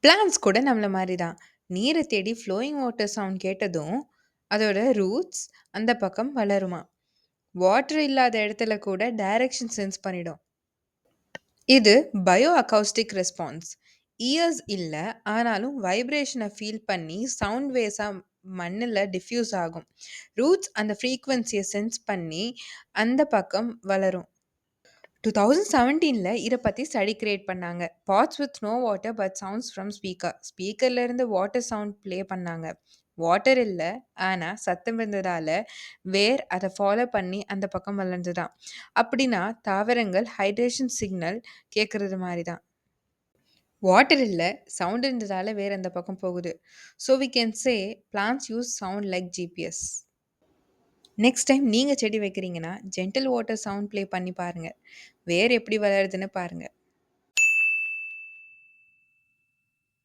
Plants கூட நம்மள மாரி தான். நீர தேடி ஃப்ளோயிங் வாட்டர் சவுண்ட் கேட்டதும், அதோட ரூட்ஸ் அந்த பக்கம் வளருமாம். வாட்டர் இல்லாத இடத்துல கூட டைரக்ஷன் சென்ஸ் பண்ணிடும். இது பயோ அக்கௌஸ்டிக் ரெஸ்பான்ஸ். இயர்ஸ் இல்ல, ஆனாலும் வைப்ரேஷன ஃபீல் பண்ணி சவுண்ட் வேவ்ஸா மண்ணுல டிஃப்யூஸ் ஆகும். ரூட்ஸ் அந்த ஃப்ரீக்வென்சிய சென்ஸ் பண்ணி அந்த பக்கம் வளரும். 2017ல இத பத்தி ஸ்டடி கிரியேட் பண்ணாங்க. Pots with no water but sounds from speaker. ஸ்பீக்கர்ல இருந்து வாட்டர் சவுண்ட் ப்ளே பண்ணாங்க. வாட்டர் இல்ல, ஆனா சத்தம் இருந்ததால வேர் அத ஃபாலோ பண்ணி அந்த பக்கம் வளர்ந்துதாம். அப்படின்னா தாவரங்கள் ஹைட்ரேஷன் சிக்னல் கேட்கறது மாரி தான். வாட்டர் இல்ல, சவுண்ட் இருந்ததால வேர் அந்த பக்கம் போகுது. So we can say plants use sound like GPS. Next time நீங்க செடி வைக்கிறீங்கன்னா, ஜென்டில் வாட்டர் சவுண்ட் ப்ளே பண்ணி பாருங்க. வேர் எப்படி வளருதுன்னு பாருங்க.